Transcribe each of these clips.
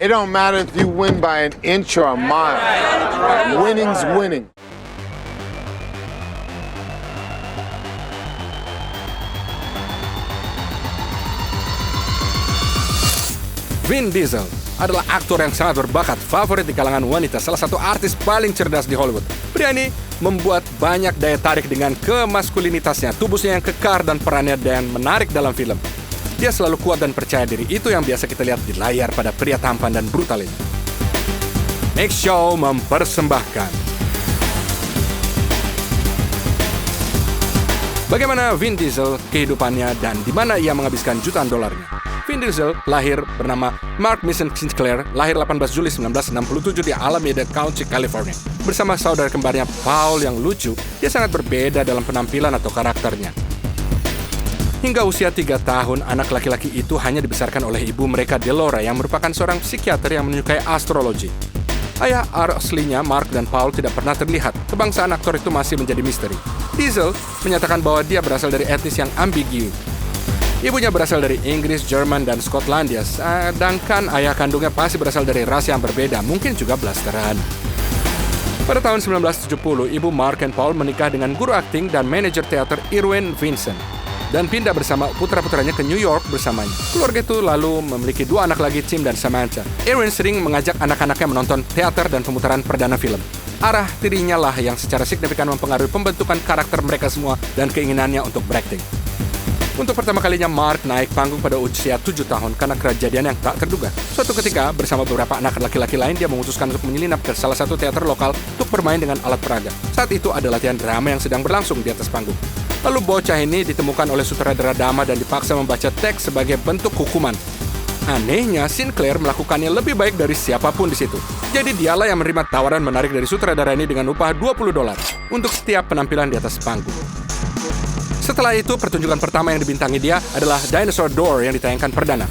It don't matter if you win by an inch or a mile. Winning's winning. Vin Diesel adalah aktor yang sangat berbakat, favorit di kalangan wanita, salah satu artis paling cerdas di Hollywood. Pria ini membuat banyak daya tarik dengan kemaskulinitasnya, tubuhnya yang kekar dan perannya yang menarik dalam film. Dia selalu kuat dan percaya diri, itu yang biasa kita lihat di layar pada pria tampan dan brutal ini. Next Show mempersembahkan bagaimana Vin Diesel, kehidupannya, dan di mana ia menghabiskan jutaan dolarnya. Vin Diesel lahir bernama Mark Mason Sinclair, lahir 18 Juli 1967 di Alameda County, California. Bersama saudara kembarnya Paul yang lucu, dia sangat berbeda dalam penampilan atau karakternya. Hingga usia 3 tahun, anak laki-laki itu hanya dibesarkan oleh ibu mereka, Delora, yang merupakan seorang psikiater yang menyukai astrologi. Ayah aslinya, Mark dan Paul, tidak pernah terlihat. Kebangsaan aktor itu masih menjadi misteri. Diesel menyatakan bahwa dia berasal dari etnis yang ambigu. Ibunya berasal dari Inggris, Jerman, dan Skotlandia, sedangkan ayah kandungnya pasti berasal dari ras yang berbeda, mungkin juga blasteran. Pada tahun 1970, ibu Mark dan Paul menikah dengan guru akting dan manajer teater Irwin Vincent dan pindah bersama putra-putranya ke New York bersamanya. Keluarga itu lalu memiliki 2 anak lagi, Tim dan Samantha. Irwin sering mengajak anak-anaknya menonton teater dan pemutaran perdana film. Arah dirinya lah yang secara signifikan mempengaruhi pembentukan karakter mereka semua dan keinginannya untuk berakting. Untuk pertama kalinya Mark naik panggung pada usia 7 tahun karena kejadian yang tak terduga. Suatu ketika, bersama beberapa anak laki-laki lain, dia memutuskan untuk menyelinap ke salah satu teater lokal untuk bermain dengan alat peraga. Saat itu ada latihan drama yang sedang berlangsung di atas panggung. Lalu bocah ini ditemukan oleh sutradara drama dan dipaksa membaca teks sebagai bentuk hukuman. Anehnya, Sinclair melakukannya lebih baik dari siapapun di situ. Jadi dialah yang menerima tawaran menarik dari sutradara ini dengan upah $20 untuk setiap penampilan di atas panggung. Setelah itu, pertunjukan pertama yang dibintangi dia adalah Dinosaur Door yang ditayangkan perdana.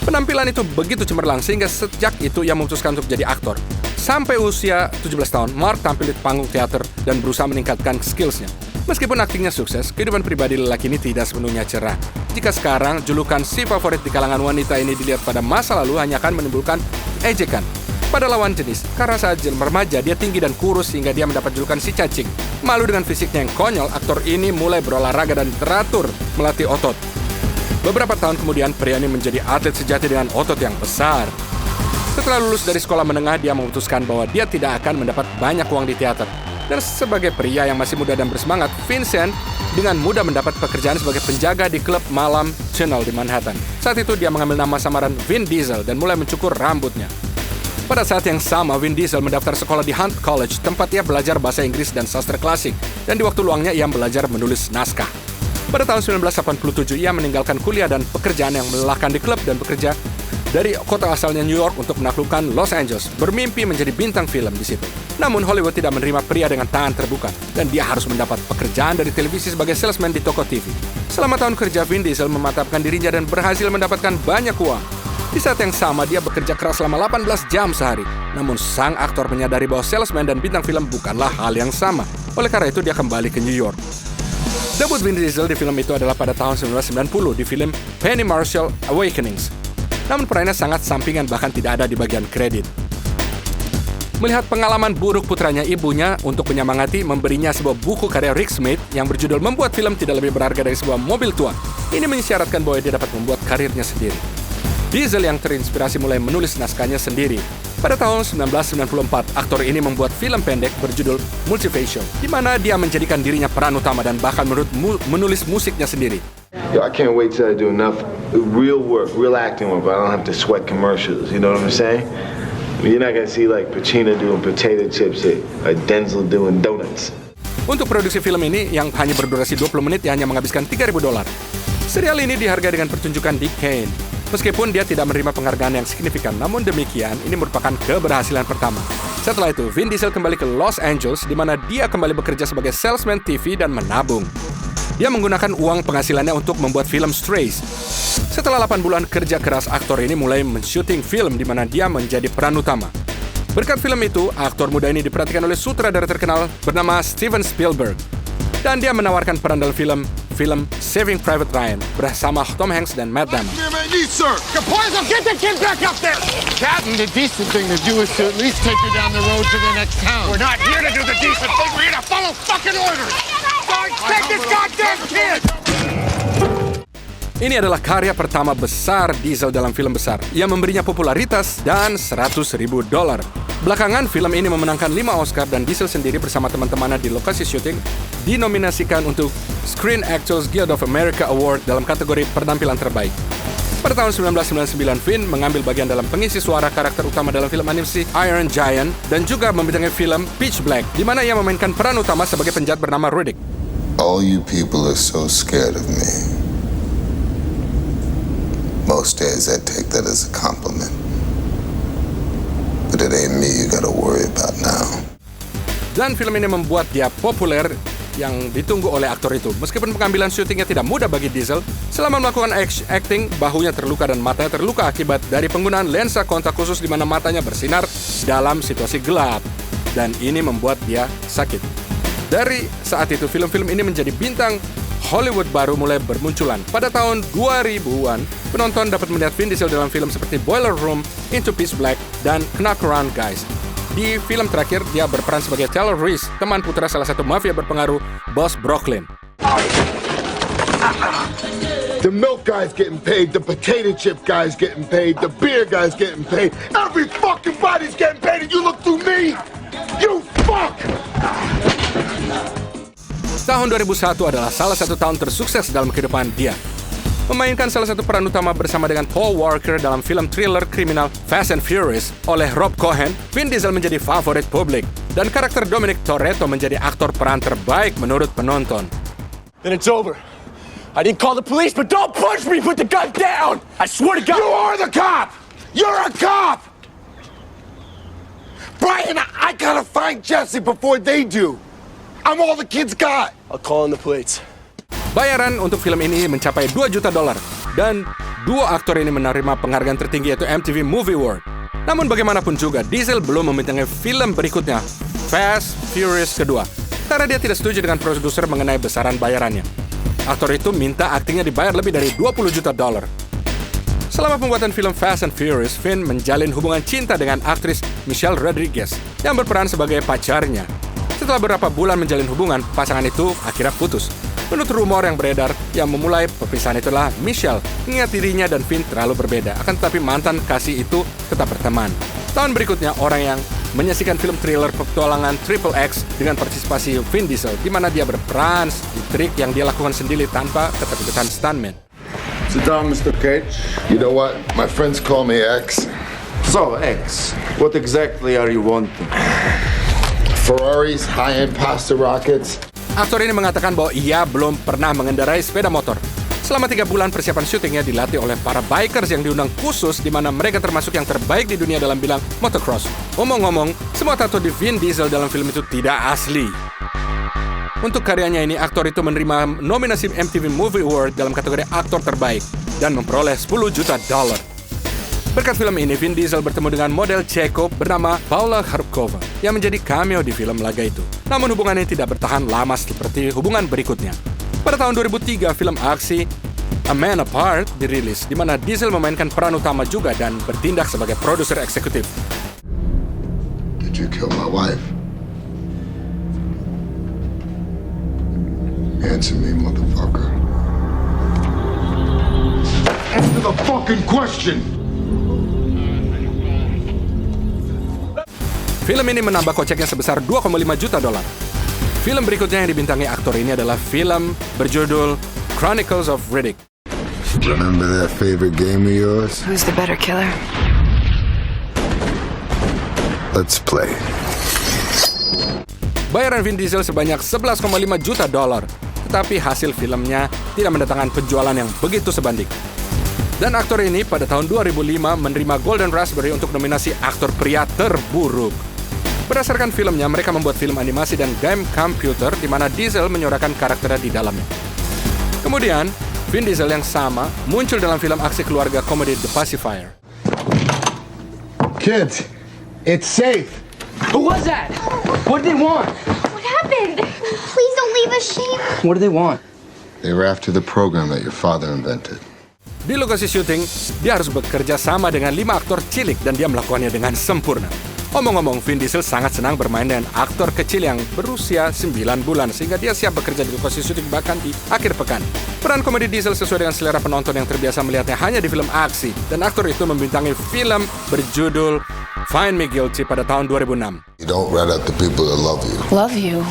Penampilan itu begitu cemerlang sehingga sejak itu ia memutuskan untuk jadi aktor. Sampai usia 17 tahun, Mark tampil di panggung teater dan berusaha meningkatkan skills-nya. Meskipun aktingnya sukses, kehidupan pribadi lelaki ini tidak sepenuhnya cerah. Jika sekarang julukan si favorit di kalangan wanita ini dilihat pada masa lalu hanya akan menimbulkan ejekan pada lawan jenis. Karena saat remaja dia tinggi dan kurus sehingga dia mendapat julukan si cacing. Malu dengan fisiknya yang konyol, aktor ini mulai berolahraga dan teratur melatih otot. Beberapa tahun kemudian, pria ini menjadi atlet sejati dengan otot yang besar. Setelah lulus dari sekolah menengah, dia memutuskan bahwa dia tidak akan mendapat banyak uang di teater. Dan sebagai pria yang masih muda dan bersemangat, Vincent dengan mudah mendapat pekerjaan sebagai penjaga di klub malam Channel di Manhattan. Saat itu dia mengambil nama samaran Vin Diesel dan mulai mencukur rambutnya. Pada saat yang sama, Vin Diesel mendaftar sekolah di Hunt College, tempat ia belajar bahasa Inggris dan sastra klasik. Dan di waktu luangnya ia belajar menulis naskah. Pada tahun 1987, ia meninggalkan kuliah dan pekerjaan yang melelahkan di klub dan bekerja dari kota asalnya New York untuk menaklukkan Los Angeles, bermimpi menjadi bintang film di situ. Namun Hollywood tidak menerima pria dengan tangan terbuka, dan dia harus mendapat pekerjaan dari televisi sebagai salesman di toko TV. Selama tahun kerja, Vin Diesel memantapkan dirinya dan berhasil mendapatkan banyak uang. Di saat yang sama, dia bekerja keras selama 18 jam sehari. Namun sang aktor menyadari bahwa salesman dan bintang film bukanlah hal yang sama. Oleh karena itu, dia kembali ke New York. Debut Vin Diesel di film itu adalah pada tahun 1990 di film Penny Marshall Awakenings. Namun perannya sangat sampingan, bahkan tidak ada di bagian kredit. Melihat pengalaman buruk putranya, ibunya untuk menyemangati memberinya sebuah buku karya Rick Smith yang berjudul Membuat Film Tidak Lebih Berharga Dari Sebuah Mobil Tua. Ini mensyaratkan bahwa dia dapat membuat karirnya sendiri. Diesel yang terinspirasi mulai menulis naskahnya sendiri. Pada tahun 1994, aktor ini membuat film pendek berjudul Multifacial, di mana dia menjadikan dirinya peran utama dan bahkan menulis musiknya sendiri. Yo, I can't wait till I do enough real work, real acting work, but I don't have to sweat commercials, you know what I'm saying? You're not gonna see like Pacino doing potato chips or Denzel doing donuts. Untuk produksi film ini yang hanya berdurasi 20 menit, dia hanya menghabiskan $3.000. Serial ini dihargai dengan pertunjukan Dick Kane. Meskipun dia tidak menerima penghargaan yang signifikan, namun demikian ini merupakan keberhasilan pertama. Setelah itu, Vin Diesel kembali ke Los Angeles, di mana dia kembali bekerja sebagai salesman TV dan menabung. Dia menggunakan uang penghasilannya untuk membuat film Strays. Setelah 8 bulan kerja keras, aktor ini mulai men-syuting film di mana dia menjadi peran utama. Berkat film itu, aktor muda ini diperhatikan oleh sutradara terkenal bernama Steven Spielberg. Dan dia menawarkan peran dalam film film Saving Private Ryan bersama Tom Hanks dan Matt Damon. Capozzo, get the kid back up there! Captain, the decent thing to do is to at least take her down the road to the next town. We're not here to do the decent thing, we're here to follow fucking orders! Guys, take this goddamn kid! Ini adalah karya pertama besar Diesel dalam film besar. Ia memberinya popularitas dan $100.000. Belakangan, film ini memenangkan 5 Oscar dan Diesel sendiri bersama teman-temannya di lokasi syuting dinominasikan untuk Screen Actors Guild of America Award dalam kategori penampilan terbaik. Pada tahun 1999, Finn mengambil bagian dalam pengisi suara karakter utama dalam film animasi Iron Giant dan juga membintangi film Pitch Black, di mana ia memainkan peran utama sebagai penjahat bernama Riddick. All you people are so scared of me. Most days I take that as a compliment. But it ain't me you gotta worry about now. Dan film ini membuat dia populer yang ditunggu oleh aktor itu. Meskipun pengambilan syutingnya tidak mudah bagi Diesel, selama melakukan acting, bahunya terluka dan matanya terluka akibat dari penggunaan lensa kontak khusus di mana matanya bersinar dalam situasi gelap. Dan ini membuat dia sakit. Dari saat itu, film-film ini menjadi bintang Hollywood baru mulai bermunculan. Pada tahun 2000-an, penonton dapat melihat Vin Diesel dalam film seperti Boiler Room, Into Pitch Black, dan Knock Around Guys. Di film terakhir, dia berperan sebagai Taylor Reese, teman putra salah satu mafia berpengaruh, Boss Brooklyn. The milk guy's getting paid, the potato chip guy's getting paid, the beer guy's getting paid, every fucking body's getting paid, and you look through me? You fuck! Tahun 2001 adalah salah satu tahun tersukses dalam kehidupan dia. Memainkan salah satu peran utama bersama dengan Paul Walker dalam film thriller kriminal Fast and Furious oleh Rob Cohen, Vin Diesel menjadi favorit publik. Dan karakter Dominic Toretto menjadi aktor peran terbaik menurut penonton. Then it's over. I didn't call the police, but don't punch me! Put the gun down! I swear to God! You are the cop! You're a cop! Brian, I gotta find Jesse before they do. I'm all the kids got. I'll call in the plates. Bayaran untuk film ini mencapai $2 juta dan dua aktor ini menerima penghargaan tertinggi yaitu MTV Movie Award. Namun bagaimanapun juga, Diesel belum membintangi film berikutnya, Fast Furious kedua, karena dia tidak setuju dengan produser mengenai besaran bayarannya. Aktor itu minta aktingnya dibayar lebih dari $20 juta. Selama pembuatan film Fast and Furious, Vin menjalin hubungan cinta dengan aktris Michelle Rodriguez yang berperan sebagai pacarnya. Setelah beberapa bulan menjalin hubungan, pasangan itu akhirnya putus. Menurut rumor yang beredar, yang memulai perpisahan itulah Michelle, mengingat dirinya dan Vin terlalu berbeda. Akan tetapi mantan kasih itu tetap berteman. Tahun berikutnya, orang yang menyaksikan film thriller petualangan Triple X dengan partisipasi Vin Diesel, di mana dia berperan di trik yang dia lakukan sendiri tanpa keterlibatan stuntman. Sit down, Mr. Cage. You know what? My friends call me X. So, X, what exactly are you wanting? Ferraris, high-end pasta rockets. Aktor ini mengatakan bahwa ia belum pernah mengendarai sepeda motor. Selama 3 bulan persiapan syutingnya dilatih oleh para bikers yang diundang khusus di mana mereka termasuk yang terbaik di dunia dalam bidang motocross. Omong-omong, semua tato di Vin Diesel dalam film itu tidak asli. Untuk karyanya ini, aktor itu menerima nominasi MTV Movie Award dalam kategori aktor terbaik dan memperoleh $10 juta. Berkat film ini, Vin Diesel bertemu dengan model Ceko bernama Paula Harkova yang menjadi cameo di film laga itu. Namun hubungannya tidak bertahan lama seperti hubungan berikutnya. Pada tahun 2003, film aksi A Man Apart dirilis, di mana Diesel memainkan peran utama juga dan bertindak sebagai produser eksekutif. Did you kill my wife? Answer me, motherfucker. Answer the fucking question! Film ini menambah koceknya sebesar $2,5 juta. Film berikutnya yang dibintangi aktor ini adalah film berjudul Chronicles of Riddick. Remember that favorite game of yours? Who's the better killer? Let's play. Bayaran Vin Diesel sebanyak $11,5 juta, tetapi hasil filmnya tidak mendatangkan penjualan yang begitu sebanding. Dan aktor ini pada tahun 2005 menerima Golden Raspberry untuk nominasi aktor pria terburuk. Berdasarkan filmnya, mereka membuat film animasi dan game komputer di mana Diesel menyuarakan karakternya di dalamnya. Kemudian, Vin Diesel yang sama muncul dalam film aksi keluarga komedi The Pacifier. Kids, it's safe. Who was that? What did they want? What happened? Please don't leave us, Shane. What do they want? They were after the program that your father invented. Di lokasi syuting, dia harus bekerja sama dengan 5 aktor cilik dan dia melakukannya dengan sempurna. Omong-omong, Vin Diesel sangat senang bermain dengan aktor kecil yang berusia 9 bulan sehingga dia siap bekerja di lokasi syuting bahkan di akhir pekan. Peran komedi Diesel sesuai dengan selera penonton yang terbiasa melihatnya hanya di film aksi dan aktor itu membintangi film berjudul Find Me Guilty pada tahun 2006. You don't rat out the people that love you. Love you?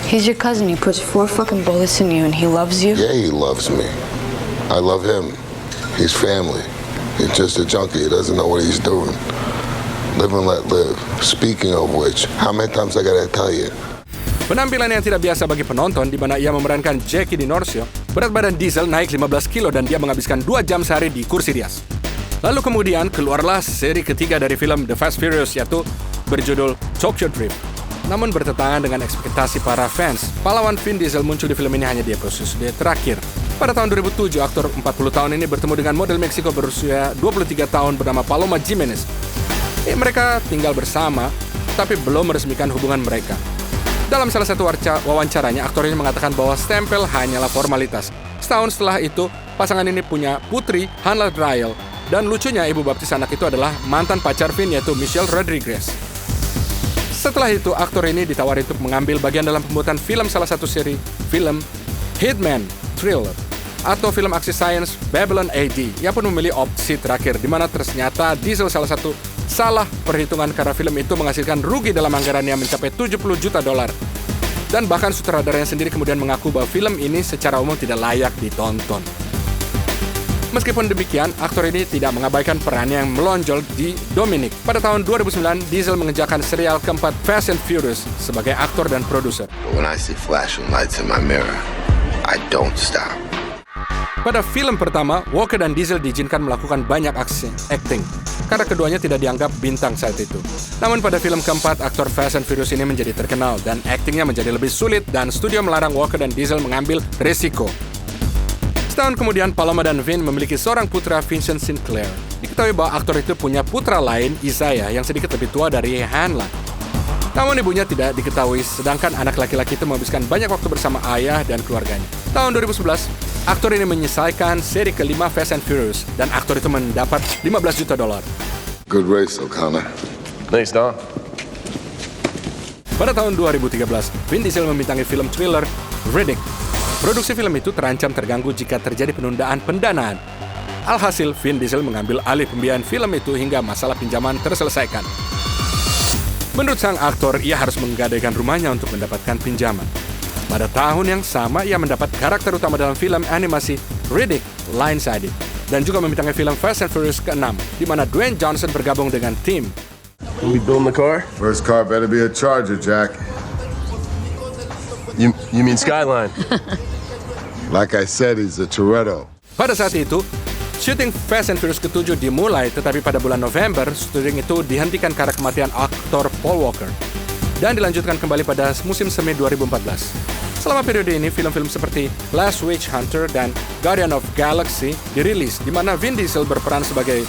He's your cousin. He puts 4 fucking bullets in you and he loves you? Yeah, he loves me. I love him. He's family. He's just a junkie. He doesn't know what he's doing. Live and let live. Speaking of which, how many times I gotta tell you? Penampilan yang tidak biasa bagi penonton di mana ia memerankan Jackie DiNorsio, berat badan Diesel naik 15 kilo dan dia menghabiskan 2 jam sehari di kursi rias. Lalu kemudian keluarlah seri ketiga dari film The Fast Furious yaitu berjudul Tokyo Drift. Namun bertentangan dengan ekspektasi para fans, pahlawan Vin Diesel muncul di film ini hanya di episode terakhir. Pada tahun 2007, aktor 40 tahun ini bertemu dengan model Meksiko berusia 23 tahun bernama Paloma Jimenez. Mereka tinggal bersama, tapi belum meresmikan hubungan mereka. Dalam salah satu wawancaranya, aktor ini mengatakan bahwa stempel hanyalah formalitas. Setahun setelah itu, pasangan ini punya putri, Hanna Dryle, dan lucunya ibu baptis anak itu adalah mantan pacar Vin yaitu Michelle Rodriguez. Setelah itu, aktor ini ditawari untuk mengambil bagian dalam pembuatan film salah satu seri film Hitman Thriller atau film aksi sains Babylon AD. Ia pun memilih opsi terakhir di mana ternyata Diesel salah perhitungan karena film itu menghasilkan rugi dalam anggarannya mencapai $70 juta. Dan bahkan sutradaranya sendiri kemudian mengaku bahwa film ini secara umum tidak layak ditonton. Meskipun demikian, aktor ini tidak mengabaikan perannya yang melonjol di Dominic. Pada tahun 2009, Diesel mengerjakan serial keempat Fast and Furious sebagai aktor dan produser. When I see flashing lights in my mirror, I don't stop. Pada film pertama, Walker dan Diesel diizinkan melakukan banyak acting karena keduanya tidak dianggap bintang saat itu. Namun pada film keempat, aktor Fast and Furious ini menjadi terkenal dan aktingnya menjadi lebih sulit dan studio melarang Walker dan Diesel mengambil risiko. Setahun kemudian, Paloma dan Vin memiliki seorang putra, Vincent Sinclair. Diketahui bahwa aktor itu punya putra lain, Isaiah, yang sedikit lebih tua dari Hanna. Namun ibunya tidak diketahui, sedangkan anak laki-laki itu menghabiskan banyak waktu bersama ayah dan keluarganya. Tahun 2011, aktor ini menyelesaikan seri kelima Fast and Furious, dan aktor itu mendapat $15 juta. Good race, O'Connor. Thanks, Don. Pada tahun 2013, Vin Diesel membintangi film thriller Riddick. Produksi film itu terancam terganggu jika terjadi penundaan pendanaan. Alhasil, Vin Diesel mengambil alih pembiayaan film itu hingga masalah pinjaman terselesaikan. Menurut sang aktor, ia harus menggadaikan rumahnya untuk mendapatkan pinjaman. Pada tahun yang sama, ia mendapat karakter utama dalam film animasi Riddick, Linesided, dan juga membintangi film Fast and Furious ke-6, di mana Dwayne Johnson bergabung dengan tim. We building the car? First car better be a Charger, Jack. You mean Skyline? Like I said, he's a Toretto. Pada saat itu, syuting Fast and Furious ke-7 dimulai, tetapi pada bulan November, syuting itu dihentikan karena kematian aktor Paul Walker dan dilanjutkan kembali pada musim semi 2014. Selama periode ini, film-film seperti Last Witch Hunter dan Guardian of Galaxy dirilis, di mana Vin Diesel berperan sebagai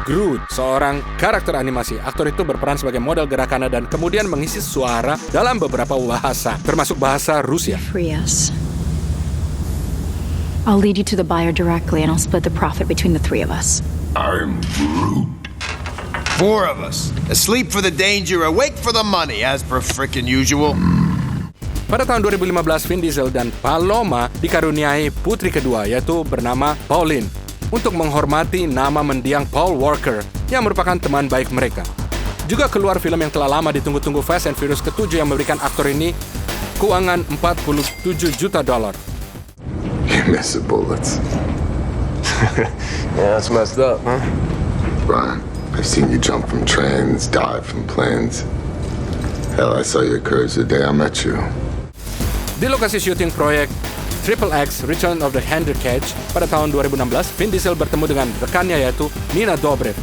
Groot, seorang karakter animasi. Aktor itu berperan sebagai model gerakannya dan kemudian mengisi suara dalam beberapa bahasa, termasuk bahasa Rusia. Free us. I'll lead you to the buyer directly and I'll split the profit between the 3 of us. I'm Groot. 4 of us. Asleep for the danger, awake for the money, as per frickin' usual. Pada tahun 2015, Vin Diesel dan Paloma dikaruniai putri kedua, yaitu bernama Pauline, untuk menghormati nama mendiang Paul Walker, yang merupakan teman baik mereka. Juga keluar film yang telah lama ditunggu-tunggu, Fast and Furious ke-7, yang memberikan aktor ini keuangan $47 juta. You miss the bullets. Yeah, that's messed up, huh? Brian, I've seen you jump from trains, dive from planes. Hell, I saw your courage the day I met you. Di lokasi syuting proyek Triple X Return of the Handler Cage pada tahun 2016, Vin Diesel bertemu dengan rekannya yaitu Nina Dobrev.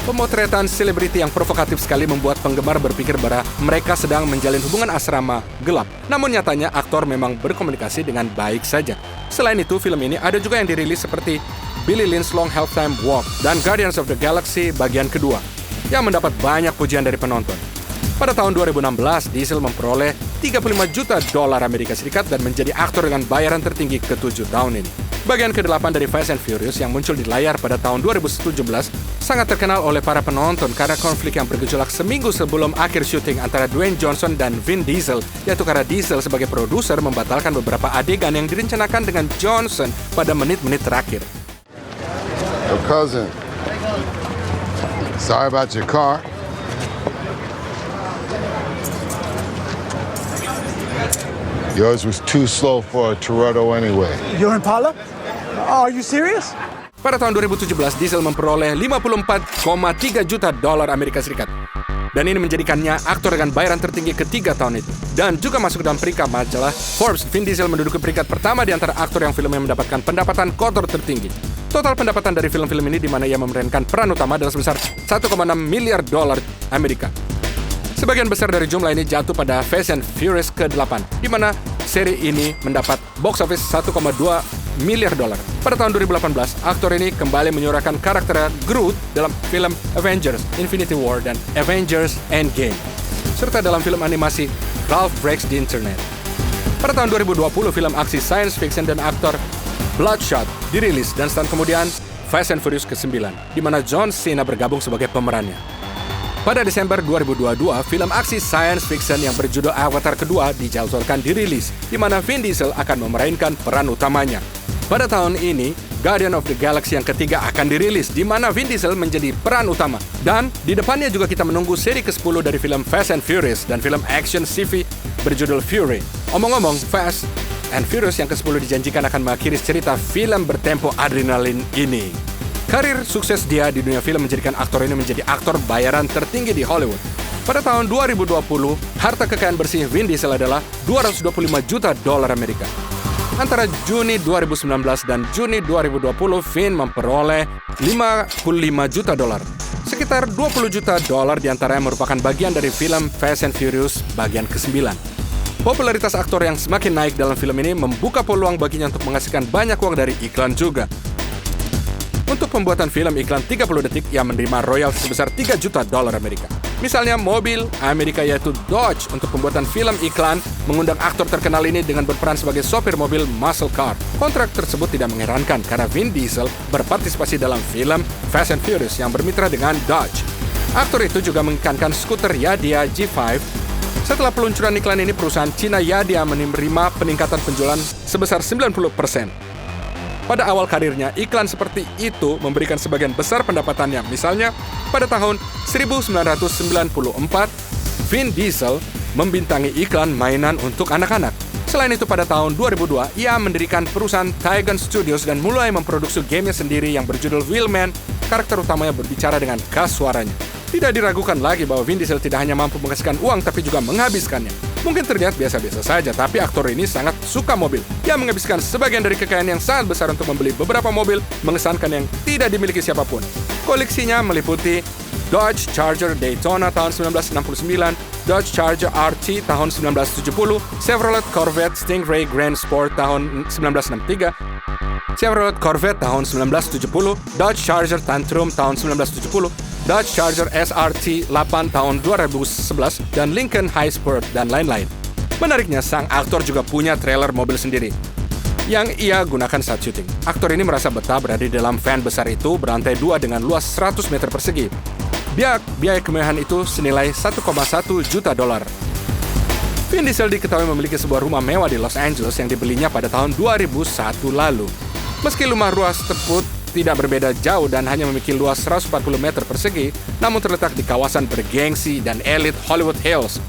Pemotretan selebriti yang provokatif sekali membuat penggemar berpikir bahwa mereka sedang menjalin hubungan asrama gelap. Namun nyatanya aktor memang berkomunikasi dengan baik saja. Selain itu, film ini ada juga yang dirilis seperti Billy Lynn's Long Halftime Walk dan Guardians of the Galaxy bagian kedua, yang mendapat banyak pujian dari penonton. Pada tahun 2016, Diesel memperoleh 35 juta dolar Amerika Serikat dan menjadi aktor dengan bayaran tertinggi ke-7 tahun ini. Bagian ke-8 dari Fast and Furious yang muncul di layar pada tahun 2017 sangat terkenal oleh para penonton karena konflik yang bergejolak seminggu sebelum akhir syuting antara Dwayne Johnson dan Vin Diesel, yaitu karena Diesel sebagai produser membatalkan beberapa adegan yang direncanakan dengan Johnson pada menit-menit terakhir. Your cousin. Sorry about your car. Yours was too slow for a Toretto anyway. Your Impala? Are you serious? Pada tahun 2017, Diesel memperoleh 54,3 juta dolar Amerika Serikat. Dan ini menjadikannya aktor dengan bayaran tertinggi ketiga tahun itu. Dan juga masuk dalam peringkat majalah Forbes, Vin Diesel menduduki peringkat pertama di antara aktor yang filmnya mendapatkan pendapatan kotor tertinggi. Total pendapatan dari film-film ini di mana ia memerankan peran utama adalah sebesar 1,6 miliar dolar Amerika. Sebagian besar dari jumlah ini jatuh pada Fast and Furious ke-8, di mana seri ini mendapat box office 1,2 miliar dolar. Pada tahun 2018, aktor ini kembali menyuarakan karakter Groot dalam film Avengers Infinity War dan Avengers Endgame, serta dalam film animasi Ralph Breaks the Internet. Pada tahun 2020, film aksi science fiction dan aktor Bloodshot dirilis dan setahun kemudian Fast and Furious ke-9, di mana John Cena bergabung sebagai pemerannya. Pada Desember 2022, film aksi science fiction yang berjudul Avatar kedua dijadwalkan dirilis, di mana Vin Diesel akan memainkan peran utamanya. Pada tahun ini, Guardian of the Galaxy yang ketiga akan dirilis, di mana Vin Diesel menjadi peran utama. Dan di depannya juga kita menunggu seri ke-10 dari film Fast and Furious dan film action sci-fi berjudul Fury. Omong-omong, Fast and Furious yang ke-10 dijanjikan akan mengakhiri cerita film bertempo adrenalin ini. Karir sukses dia di dunia film menjadikan aktor ini menjadi aktor bayaran tertinggi di Hollywood. Pada tahun 2020, harta kekayaan bersih Vin Diesel adalah 225 juta dolar Amerika. Antara Juni 2019 dan Juni 2020, Vin memperoleh 55 juta dolar. Sekitar 20 juta dolar diantaranya merupakan bagian dari film Fast and Furious bagian ke-9. Popularitas aktor yang semakin naik dalam film ini membuka peluang baginya untuk menghasilkan banyak uang dari iklan juga. Untuk pembuatan film iklan 30 detik, ia menerima royalti sebesar 3 juta dolar Amerika. Misalnya mobil Amerika yaitu Dodge untuk pembuatan film iklan mengundang aktor terkenal ini dengan berperan sebagai sopir mobil muscle car. Kontrak tersebut tidak mengherankan karena Vin Diesel berpartisipasi dalam film Fast and Furious yang bermitra dengan Dodge. Aktor itu juga mengikankan skuter Yadia G5. Setelah peluncuran iklan ini, perusahaan Cina Yadia menerima peningkatan penjualan sebesar 90%. Pada awal karirnya, iklan seperti itu memberikan sebagian besar pendapatannya. Misalnya, pada tahun 1994, Vin Diesel membintangi iklan mainan untuk anak-anak. Selain itu, pada tahun 2002, ia mendirikan perusahaan Tigon Studios dan mulai memproduksi gamenya sendiri yang berjudul Wheelman. Karakter utamanya berbicara dengan khas suaranya. Tidak diragukan lagi bahwa Vin Diesel tidak hanya mampu menghasilkan uang, tapi juga menghabiskannya. Mungkin terlihat biasa-biasa saja, tapi aktor ini sangat suka mobil. Ia menghabiskan sebagian dari kekayaan yang sangat besar untuk membeli beberapa mobil mengesankan yang tidak dimiliki siapapun. Koleksinya meliputi Dodge Charger Daytona tahun 1969, Dodge Charger RT tahun 1970, Chevrolet Corvette Stingray Grand Sport tahun 1963, Chevrolet Corvette tahun 1970, Dodge Charger Tantrum tahun 1970, Dodge Charger SRT 8 tahun 2011, dan Lincoln High Sport, dan lain-lain. Menariknya, sang aktor juga punya trailer mobil sendiri yang ia gunakan saat syuting. Aktor ini merasa betah berada di dalam van besar itu berantai 2 dengan luas 100 meter persegi. Biaya kemewahan itu senilai 1,1 juta dolar. Vin Diesel diketahui memiliki sebuah rumah mewah di Los Angeles yang dibelinya pada tahun 2001 lalu. Meski rumah luas tersebut tidak berbeda jauh dan hanya memiliki luas 140 meter persegi, namun terletak di kawasan bergengsi dan elit Hollywood Hills.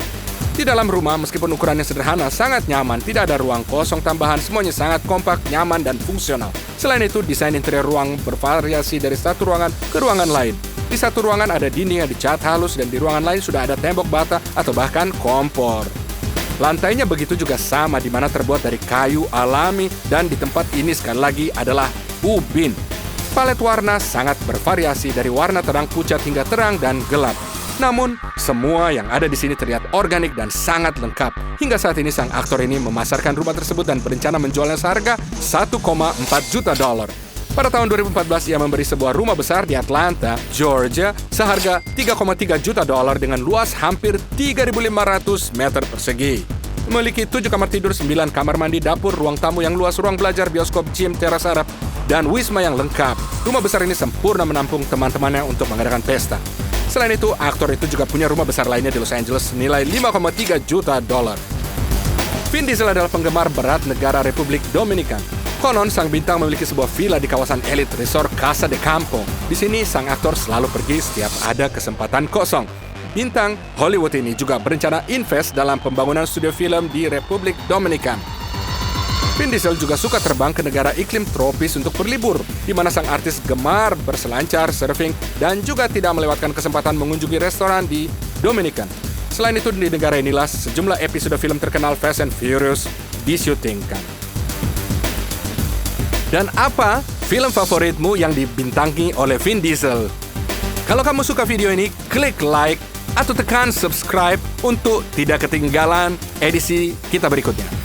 Di dalam rumah, meskipun ukurannya sederhana, sangat nyaman, tidak ada ruang kosong tambahan, semuanya sangat kompak, nyaman, dan fungsional. Selain itu, desain interior ruang bervariasi dari satu ruangan ke ruangan lain. Di satu ruangan ada dinding yang dicat halus dan di ruangan lain sudah ada tembok bata atau bahkan kompor. Lantainya begitu juga sama, di mana terbuat dari kayu alami, dan di tempat ini sekali lagi adalah ubin. Palet warna sangat bervariasi dari warna terang pucat hingga terang dan gelap. Namun, semua yang ada di sini terlihat organik dan sangat lengkap. Hingga saat ini sang aktor ini memasarkan rumah tersebut dan berencana menjualnya seharga 1,4 juta dolar. Pada tahun 2014, ia memberi sebuah rumah besar di Atlanta, Georgia, seharga $3,3 juta dengan luas hampir 3.500 meter persegi. Memiliki 7 kamar tidur, 9 kamar mandi, dapur, ruang tamu yang luas, ruang belajar, bioskop, gym, teras Arab, dan wisma yang lengkap. Rumah besar ini sempurna menampung teman-temannya untuk mengadakan pesta. Selain itu, aktor itu juga punya rumah besar lainnya di Los Angeles senilai $5,3 juta. Vin Diesel adalah penggemar berat negara Republik Dominikan. Konon, sang bintang memiliki sebuah villa di kawasan elit resort Casa de Campo. Di sini, sang aktor selalu pergi setiap ada kesempatan kosong. Bintang Hollywood ini juga berencana invest dalam pembangunan studio film di Republik Dominikan. Vin Diesel juga suka terbang ke negara iklim tropis untuk berlibur, di mana sang artis gemar berselancar, surfing, dan juga tidak melewatkan kesempatan mengunjungi restoran di Dominikan. Selain itu, di negara inilah sejumlah episode film terkenal Fast and Furious disyutingkan. Dan apa film favoritmu yang dibintangi oleh Vin Diesel? Kalau kamu suka video ini, klik like atau tekan subscribe untuk tidak ketinggalan edisi kita berikutnya.